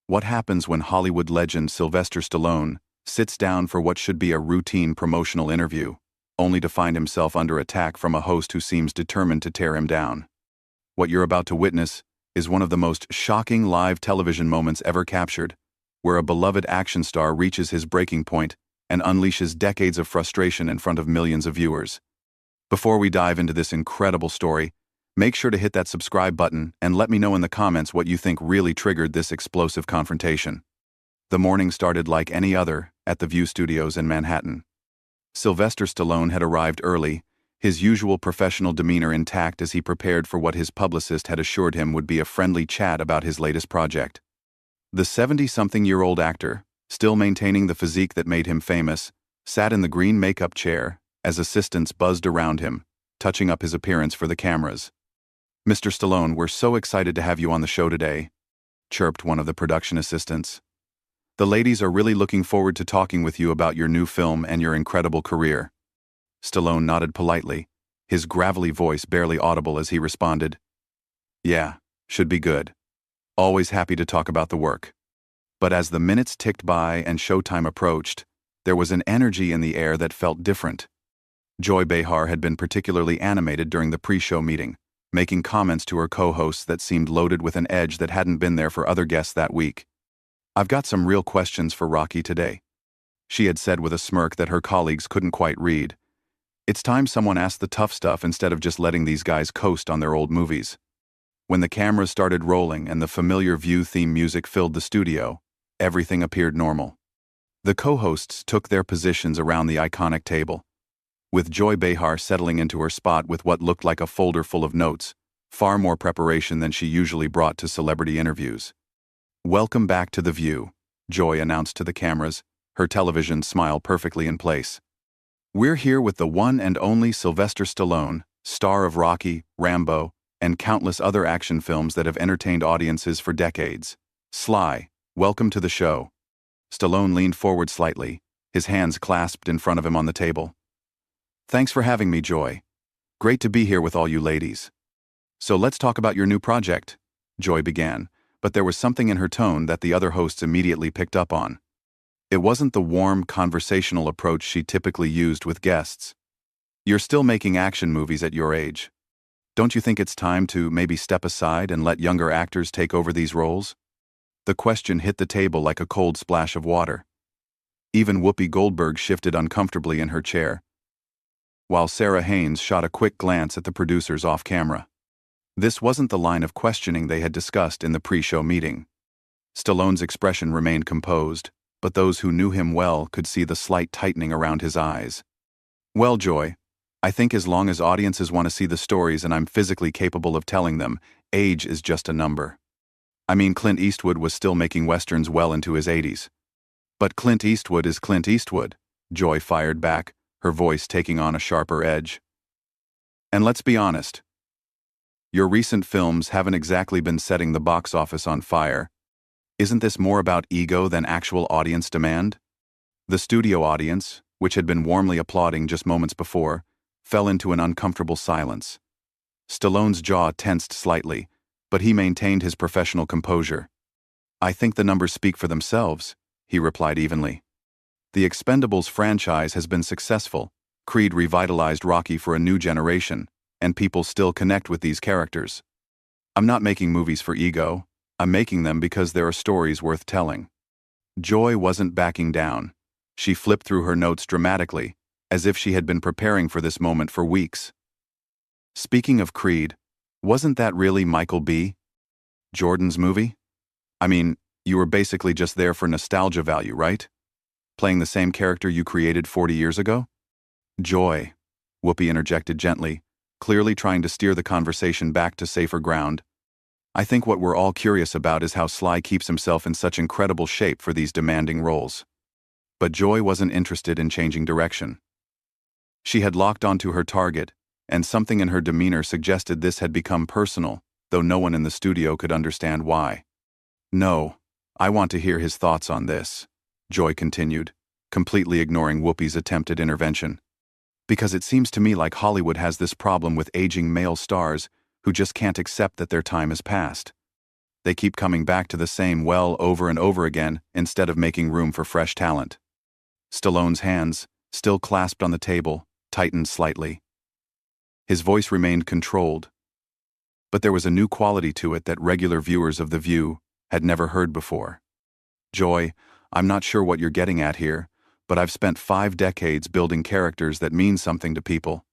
What happens when Hollywood legend Sylvester Stallone sits down for what should be a routine promotional interview, only to find himself under attack from a host who seems determined to tear him down? What you're about to witness is one of the most shocking live television moments ever captured, where a beloved action star reaches his breaking point and unleashes decades of frustration in front of millions of viewers. Before we dive into this incredible story, make sure to hit that subscribe button and let me know in the comments what you think really triggered this explosive confrontation. The morning started like any other at the View Studios in Manhattan. Sylvester Stallone had arrived early, his usual professional demeanor intact as he prepared for what his publicist had assured him would be a friendly chat about his latest project. The 70-something-year-old actor, still maintaining the physique that made him famous, sat in the green makeup chair as assistants buzzed around him, touching up his appearance for the cameras. "Mr. Stallone, we're so excited to have you on the show today," chirped one of the production assistants. "The ladies are really looking forward to talking with you about your new film and your incredible career." Stallone nodded politely, his gravelly voice barely audible as he responded, "Yeah, should be good. Always happy to talk about the work." But as the minutes ticked by and showtime approached, there was an energy in the air that felt different. Joy Behar had been particularly animated during the pre-show meeting, making comments to her co-hosts that seemed loaded with an edge that hadn't been there for other guests that week. "I've got some real questions for Rocky today," she had said with a smirk that her colleagues couldn't quite read. "It's time someone asked the tough stuff instead of just letting these guys coast on their old movies." When the cameras started rolling and the familiar View theme music filled the studio, everything appeared normal. The co-hosts took their positions around the iconic table, with Joy Behar settling into her spot with what looked like a folder full of notes, far more preparation than she usually brought to celebrity interviews. "Welcome back to The View," Joy announced to the cameras, her television smile perfectly in place. "We're here with the one and only Sylvester Stallone, star of Rocky, Rambo, and countless other action films that have entertained audiences for decades. Sly, welcome to the show." Stallone leaned forward slightly, his hands clasped in front of him on the table. "Thanks for having me, Joy. Great to be here with all you ladies. So let's talk about your new project," Joy began, but there was something in her tone that the other hosts immediately picked up on. It wasn't the warm, conversational approach she typically used with guests. "You're still making action movies at your age. Don't you think it's time to maybe step aside and let younger actors take over these roles?" The question hit the table like a cold splash of water. Even Whoopi Goldberg shifted uncomfortably in her chair, while Sarah Haynes shot a quick glance at the producers off camera. This wasn't the line of questioning they had discussed in the pre-show meeting. Stallone's expression remained composed, but those who knew him well could see the slight tightening around his eyes. "Well, Joy, I think as long as audiences want to see the stories and I'm physically capable of telling them, age is just a number. I mean, Clint Eastwood was still making westerns well into his 80s. But Clint Eastwood is Clint Eastwood," Joy fired back, her voice taking on a sharper edge. "And let's be honest, your recent films haven't exactly been setting the box office on fire. Isn't this more about ego than actual audience demand?" The studio audience, which had been warmly applauding just moments before, fell into an uncomfortable silence. Stallone's jaw tensed slightly, but he maintained his professional composure. "I think the numbers speak for themselves," he replied evenly. "The Expendables franchise has been successful. Creed revitalized Rocky for a new generation, and people still connect with these characters. I'm not making movies for ego. I'm making them because there are stories worth telling." Joy wasn't backing down. She flipped through her notes dramatically, as if she had been preparing for this moment for weeks. "Speaking of Creed, wasn't that really Michael B. Jordan's movie? I mean, you were basically just there for nostalgia value, right? Playing the same character you created 40 years ago?" "Joy," Whoopi interjected gently, clearly trying to steer the conversation back to safer ground. "I think what we're all curious about is how Sly keeps himself in such incredible shape for these demanding roles." But Joy wasn't interested in changing direction. She had locked onto her target, and something in her demeanor suggested this had become personal, though no one in the studio could understand why. "No, I want to hear his thoughts on this," Joy continued, completely ignoring Whoopi's attempted intervention. "Because it seems to me like Hollywood has this problem with aging male stars who just can't accept that their time has passed. They keep coming back to the same well over and over again instead of making room for fresh talent. Stallone's hands, still clasped on the table, tightened slightly. His voice remained controlled, but there was a new quality to it that regular viewers of The View had never heard before. Joy, I'm not sure what you're getting at here, but I've spent 5 decades building characters that mean something to people.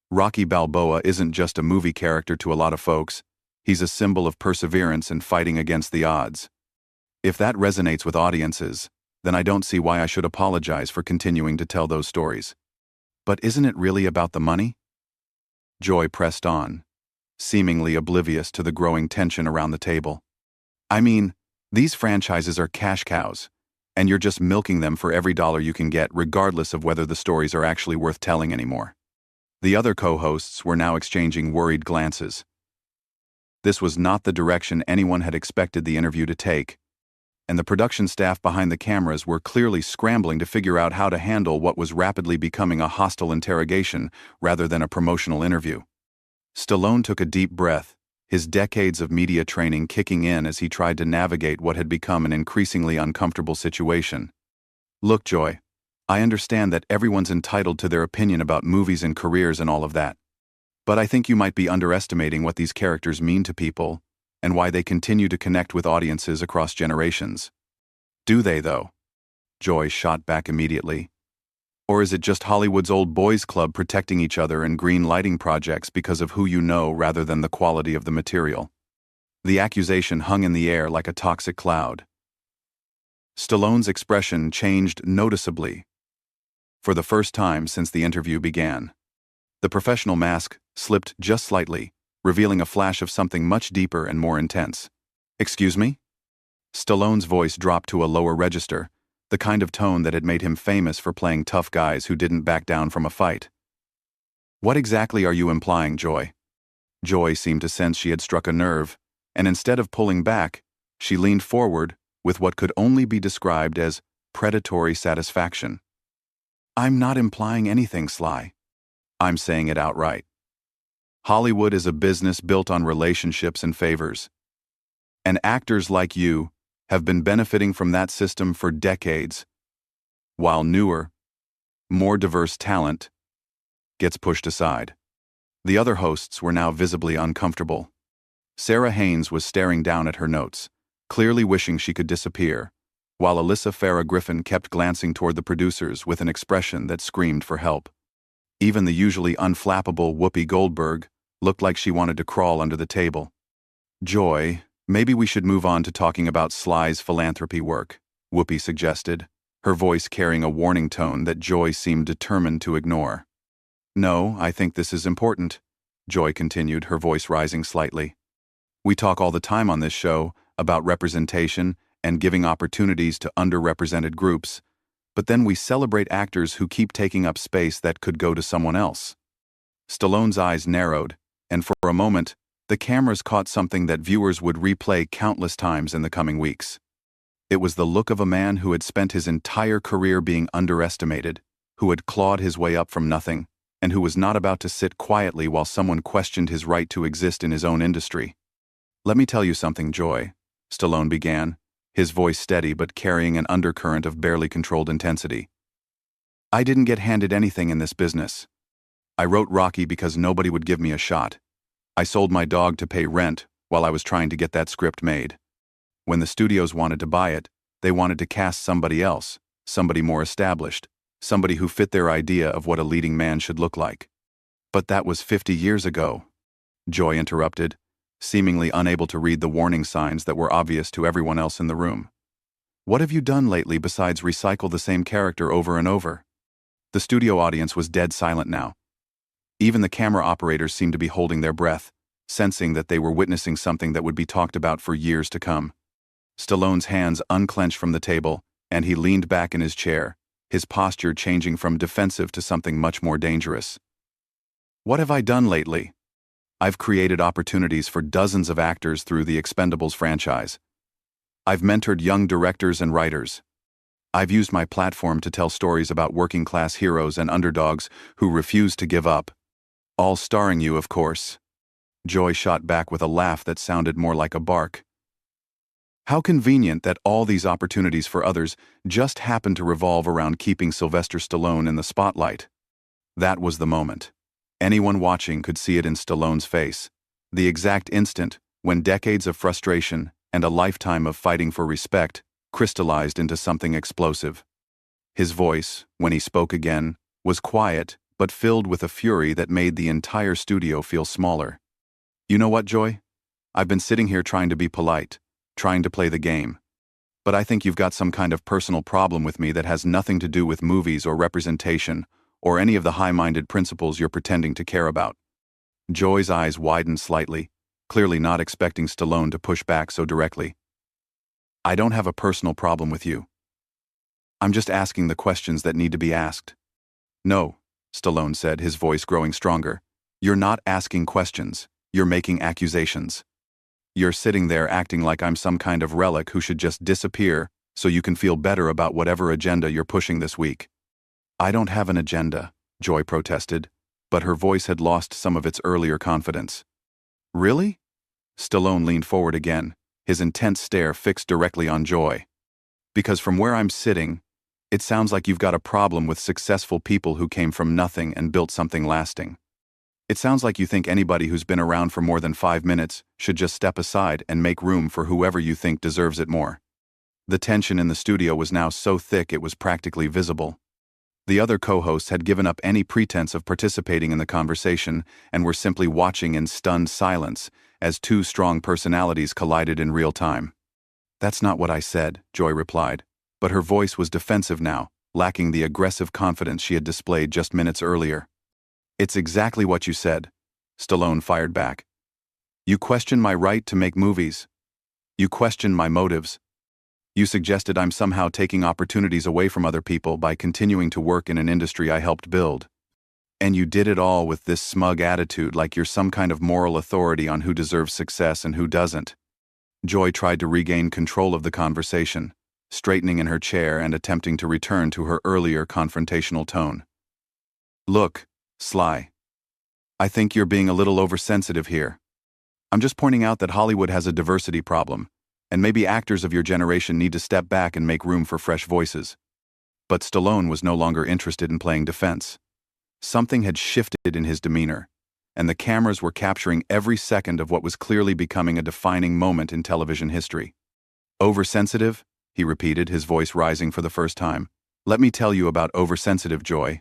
Rocky Balboa isn't just a movie character to a lot of folks. He's a symbol of perseverance and fighting against the odds. If that resonates with audiences, then I don't see why I should apologize for continuing to tell those stories. But isn't it really about the money? Joy pressed on, seemingly oblivious to the growing tension around the table. I mean, these franchises are cash cows, and you're just milking them for every dollar you can get, regardless of whether the stories are actually worth telling anymore. The other co-hosts were now exchanging worried glances. This was not the direction anyone had expected the interview to take, and the production staff behind the cameras were clearly scrambling to figure out how to handle what was rapidly becoming a hostile interrogation rather than a promotional interview. Stallone took a deep breath, his decades of media training kicking in as he tried to navigate what had become an increasingly uncomfortable situation. Look, Joy, I understand that everyone's entitled to their opinion about movies and careers and all of that. But I think you might be underestimating what these characters mean to people and why they continue to connect with audiences across generations. Do they, though? Joy shot back immediately. Or is it just Hollywood's old boys club protecting each other in green lighting projects because of who you know rather than the quality of the material? The accusation hung in the air like a toxic cloud. Stallone's expression changed noticeably. For the first time since the interview began, the professional mask slipped just slightly, revealing a flash of something much deeper and more intense. Excuse me? Stallone's voice dropped to a lower register, the kind of tone that had made him famous for playing tough guys who didn't back down from a fight. What exactly are you implying, Joy? Joy seemed to sense she had struck a nerve, and instead of pulling back, she leaned forward with what could only be described as predatory satisfaction. I'm not implying anything, Sly. I'm saying it outright. Hollywood is a business built on relationships and favors. And actors like you have been benefiting from that system for decades, while newer, more diverse talent gets pushed aside. The other hosts were now visibly uncomfortable. Sarah Haynes was staring down at her notes, clearly wishing she could disappear, while Alyssa Farah Griffin kept glancing toward the producers with an expression that screamed for help. Even the usually unflappable Whoopi Goldberg looked like she wanted to crawl under the table. Joy, maybe we should move on to talking about Sly's philanthropy work, Whoopi suggested, her voice carrying a warning tone that Joy seemed determined to ignore. No, I think this is important, Joy continued, her voice rising slightly. We talk all the time on this show about representation and giving opportunities to underrepresented groups, but then we celebrate actors who keep taking up space that could go to someone else. Stallone's eyes narrowed, and for a moment, the cameras caught something that viewers would replay countless times in the coming weeks. It was the look of a man who had spent his entire career being underestimated, who had clawed his way up from nothing, and who was not about to sit quietly while someone questioned his right to exist in his own industry. Let me tell you something, Joy, Stallone began, his voice steady but carrying an undercurrent of barely controlled intensity. I didn't get handed anything in this business. I wrote Rocky because nobody would give me a shot. I sold my dog to pay rent while I was trying to get that script made. When the studios wanted to buy it, they wanted to cast somebody else, somebody more established, somebody who fit their idea of what a leading man should look like. But that was 50 years ago, Joy interrupted, seemingly unable to read the warning signs that were obvious to everyone else in the room. What have you done lately besides recycle the same character over and over? The studio audience was dead silent now. Even the camera operators seemed to be holding their breath, sensing that they were witnessing something that would be talked about for years to come. Stallone's hands unclenched from the table, and he leaned back in his chair, his posture changing from defensive to something much more dangerous. What have I done lately? I've created opportunities for dozens of actors through the Expendables franchise. I've mentored young directors and writers. I've used my platform to tell stories about working-class heroes and underdogs who refuse to give up. All starring you, of course. Joy shot back with a laugh that sounded more like a bark. How convenient that all these opportunities for others just happen to revolve around keeping Sylvester Stallone in the spotlight. That was the moment. Anyone watching could see it in Stallone's face. The exact instant when decades of frustration and a lifetime of fighting for respect crystallized into something explosive. His voice, when he spoke again, was quiet but filled with a fury that made the entire studio feel smaller. You know what, Joy? I've been sitting here trying to be polite, trying to play the game. But I think you've got some kind of personal problem with me that has nothing to do with movies or representation or any of the high-minded principles you're pretending to care about. Joy's eyes widened slightly, clearly not expecting Stallone to push back so directly. I don't have a personal problem with you. I'm just asking the questions that need to be asked. No, Stallone said, his voice growing stronger. You're not asking questions, you're making accusations. You're sitting there acting like I'm some kind of relic who should just disappear so you can feel better about whatever agenda you're pushing this week. I don't have an agenda, Joy protested, but her voice had lost some of its earlier confidence. Really? Stallone leaned forward again, his intense stare fixed directly on Joy. Because from where I'm sitting, it sounds like you've got a problem with successful people who came from nothing and built something lasting. It sounds like you think anybody who's been around for more than 5 minutes should just step aside and make room for whoever you think deserves it more. The tension in the studio was now so thick it was practically visible. The other co-hosts had given up any pretense of participating in the conversation and were simply watching in stunned silence as two strong personalities collided in real time. That's not what I said, Joy replied, but her voice was defensive now, lacking the aggressive confidence she had displayed just minutes earlier. It's exactly what you said, Stallone fired back. You question my right to make movies. You question my motives. You suggested I'm somehow taking opportunities away from other people by continuing to work in an industry I helped build. And you did it all with this smug attitude like you're some kind of moral authority on who deserves success and who doesn't. Joy tried to regain control of the conversation, straightening in her chair and attempting to return to her earlier confrontational tone. Look, Sly. I think you're being a little oversensitive here. I'm just pointing out that Hollywood has a diversity problem, and maybe actors of your generation need to step back and make room for fresh voices. But Stallone was no longer interested in playing defense. Something had shifted in his demeanor, and the cameras were capturing every second of what was clearly becoming a defining moment in television history. Oversensitive? He repeated, his voice rising for the first time. Let me tell you about oversensitive, Joy.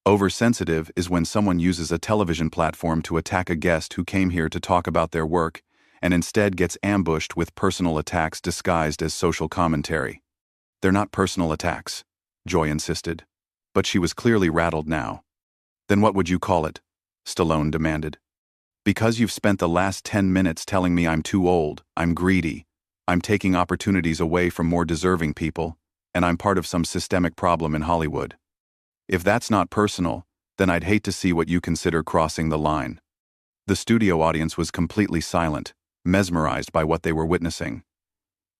Oversensitive is when someone uses a television platform to attack a guest who came here to talk about their work and instead gets ambushed with personal attacks disguised as social commentary. They're not personal attacks, Joy insisted, but she was clearly rattled now. Then what would you call it? Stallone demanded. Because you've spent the last 10 minutes telling me I'm too old, I'm greedy, I'm taking opportunities away from more deserving people, and I'm part of some systemic problem in Hollywood. If that's not personal, then I'd hate to see what you consider crossing the line. The studio audience was completely silent, mesmerized by what they were witnessing.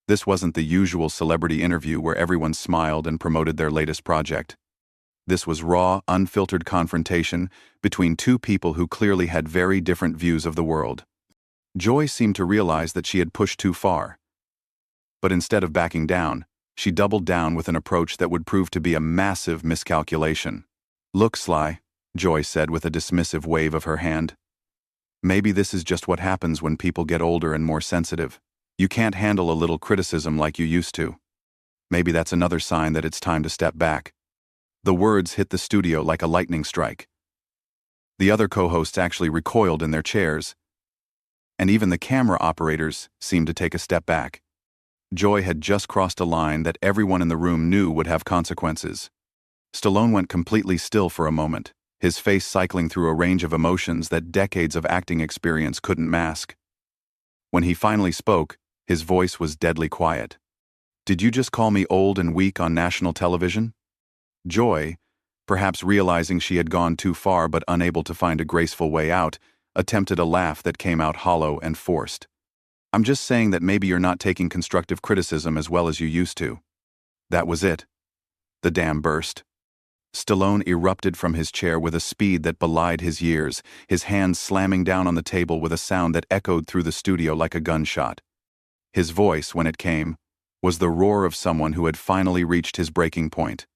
This wasn't the usual celebrity interview where everyone smiled and promoted their latest project. This was raw, unfiltered confrontation between two people who clearly had very different views of the world. Joy seemed to realize that she had pushed too far. But instead of backing down, she doubled down with an approach that would prove to be a massive miscalculation. Look, Sly, Joy said with a dismissive wave of her hand. Maybe this is just what happens when people get older and more sensitive. You can't handle a little criticism like you used to. Maybe that's another sign that it's time to step back. The words hit the studio like a lightning strike. The other co-hosts actually recoiled in their chairs, and even the camera operators seemed to take a step back. Joy had just crossed a line that everyone in the room knew would have consequences. Stallone went completely still for a moment, his face cycling through a range of emotions that decades of acting experience couldn't mask. When he finally spoke, his voice was deadly quiet. Did you just call me old and weak on national television? Joy, perhaps realizing she had gone too far but unable to find a graceful way out, attempted a laugh that came out hollow and forced. I'm just saying that maybe you're not taking constructive criticism as well as you used to. That was it. The dam burst. Stallone erupted from his chair with a speed that belied his years, his hands slamming down on the table with a sound that echoed through the studio like a gunshot. His voice, when it came, was the roar of someone who had finally reached his breaking point.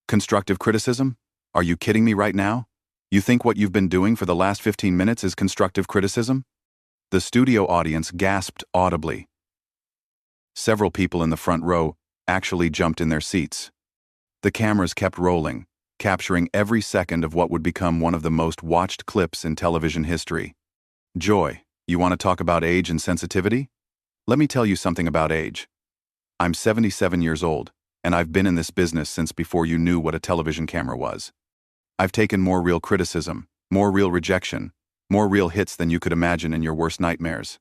Constructive criticism? Are you kidding me right now? You think what you've been doing for the last 15 minutes is constructive criticism? The studio audience gasped audibly. Several people in the front row actually jumped in their seats. The cameras kept rolling, capturing every second of what would become one of the most watched clips in television history. Joy, you want to talk about age and sensitivity? Let me tell you something about age. I'm 77 years old, and I've been in this business since before you knew what a television camera was. I've taken more real criticism, more real rejection, more real hits than you could imagine in your worst nightmares.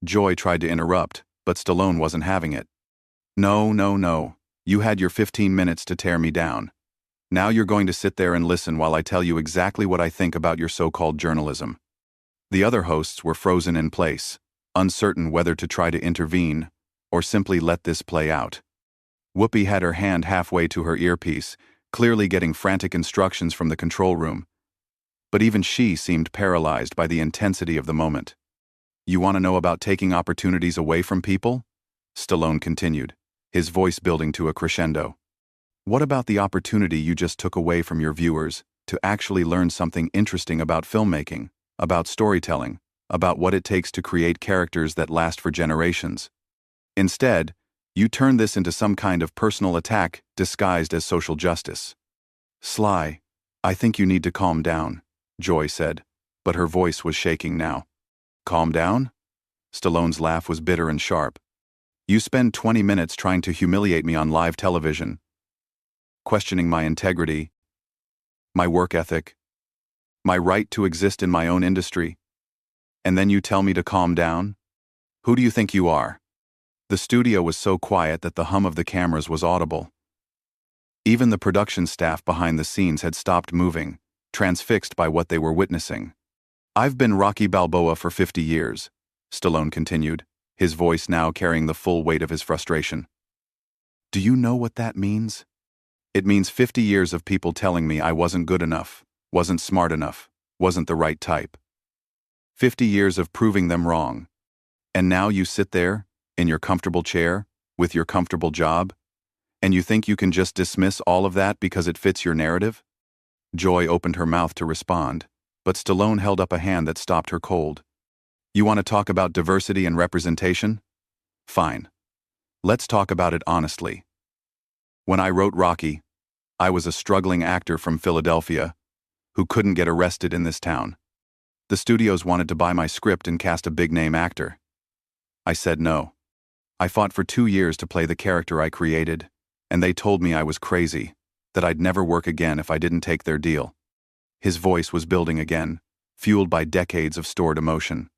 Joy tried to interrupt, but Stallone wasn't having it. No, no, no. You had your 15 minutes to tear me down. Now you're going to sit there and listen while I tell you exactly what I think about your so-called journalism. The other hosts were frozen in place, uncertain whether to try to intervene or simply let this play out. Whoopi had her hand halfway to her earpiece, clearly getting frantic instructions from the control room. But even she seemed paralyzed by the intensity of the moment. You want to know about taking opportunities away from people? Stallone continued, his voice building to a crescendo. What about the opportunity you just took away from your viewers to actually learn something interesting about filmmaking, about storytelling, about what it takes to create characters that last for generations? Instead, you turned this into some kind of personal attack disguised as social justice. Sly, I think you need to calm down, Joy said, but her voice was shaking now. Calm down? Stallone's laugh was bitter and sharp. You spend 20 minutes trying to humiliate me on live television, questioning my integrity, my work ethic, my right to exist in my own industry, and then you tell me to calm down? Who do you think you are? The studio was so quiet that the hum of the cameras was audible. Even the production staff behind the scenes had stopped moving, transfixed by what they were witnessing. I've been Rocky Balboa for 50 years, Stallone continued, his voice now carrying the full weight of his frustration. Do you know what that means? It means 50 years of people telling me I wasn't good enough, wasn't smart enough, wasn't the right type. 50 years of proving them wrong. And now you sit there, in your comfortable chair, with your comfortable job, and you think you can just dismiss all of that because it fits your narrative? Joy opened her mouth to respond, but Stallone held up a hand that stopped her cold. You want to talk about diversity and representation? Fine. Let's talk about it honestly. When I wrote Rocky, I was a struggling actor from Philadelphia who couldn't get arrested in this town. The studios wanted to buy my script and cast a big-name actor. I said no. I fought for 2 years to play the character I created, and they told me I was crazy, that I'd never work again if I didn't take their deal. His voice was building again, fueled by decades of stored emotion.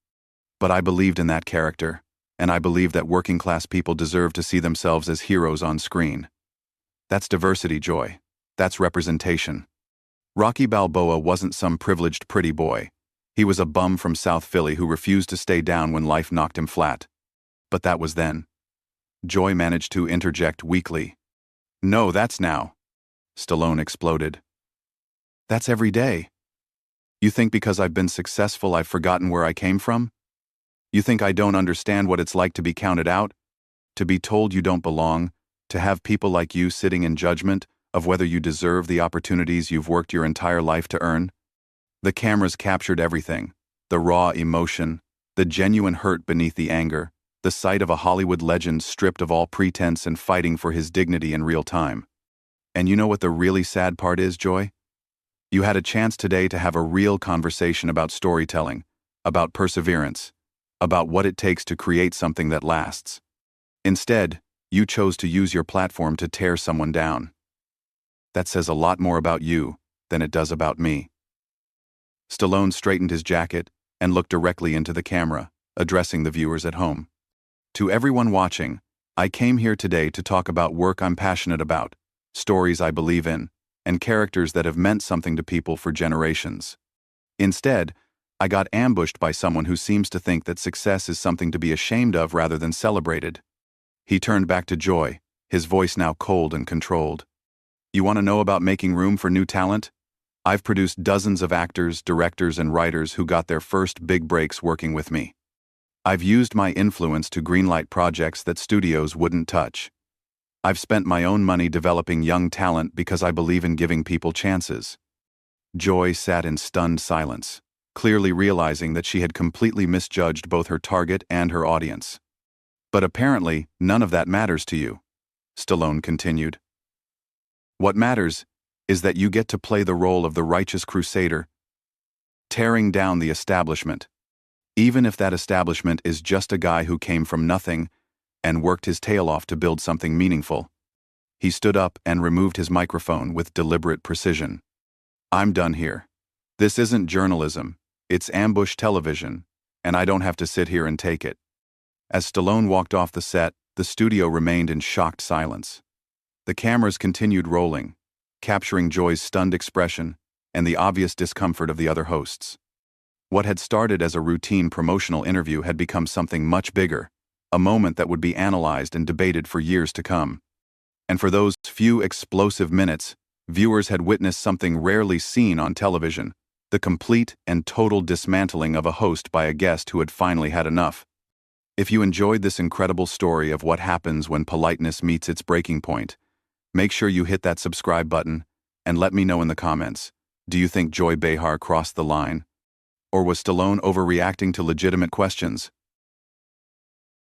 But I believed in that character, and I believed that working-class people deserve to see themselves as heroes on screen. That's diversity, Joy. That's representation. Rocky Balboa wasn't some privileged pretty boy. He was a bum from South Philly who refused to stay down when life knocked him flat. But that was then. Joy managed to interject weakly. No, that's now. Stallone exploded. That's every day. You think because I've been successful I've forgotten where I came from? You think I don't understand what it's like to be counted out? To be told you don't belong? To have people like you sitting in judgment of whether you deserve the opportunities you've worked your entire life to earn? The cameras captured everything. The raw emotion, the genuine hurt beneath the anger, the sight of a Hollywood legend stripped of all pretense and fighting for his dignity in real time. And you know what the really sad part is, Joy? You had a chance today to have a real conversation about storytelling, about perseverance, about what it takes to create something that lasts. Instead, you chose to use your platform to tear someone down. That says a lot more about you than it does about me. Stallone straightened his jacket and looked directly into the camera, addressing the viewers at home. To everyone watching, I came here today to talk about work I'm passionate about, stories I believe in, and characters that have meant something to people for generations. Instead, I got ambushed by someone who seems to think that success is something to be ashamed of rather than celebrated. He turned back to Joy, his voice now cold and controlled. You want to know about making room for new talent? I've produced dozens of actors, directors, and writers who got their first big breaks working with me. I've used my influence to greenlight projects that studios wouldn't touch. I've spent my own money developing young talent because I believe in giving people chances." Joy sat in stunned silence, clearly realizing that she had completely misjudged both her target and her audience. "But apparently, none of that matters to you," Stallone continued. "What matters is that you get to play the role of the righteous crusader, tearing down the establishment, even if that establishment is just a guy who came from nothing and worked his tail off to build something meaningful." He stood up and removed his microphone with deliberate precision. "I'm done here. This isn't journalism, it's ambush television, and I don't have to sit here and take it." As Stallone walked off the set, the studio remained in shocked silence. The cameras continued rolling, capturing Joy's stunned expression and the obvious discomfort of the other hosts. What had started as a routine promotional interview had become something much bigger, a moment that would be analyzed and debated for years to come. And for those few explosive minutes, viewers had witnessed something rarely seen on television: the complete and total dismantling of a host by a guest who had finally had enough. If you enjoyed this incredible story of what happens when politeness meets its breaking point, make sure you hit that subscribe button and let me know in the comments. Do you think Joy Behar crossed the line? Or was Stallone overreacting to legitimate questions?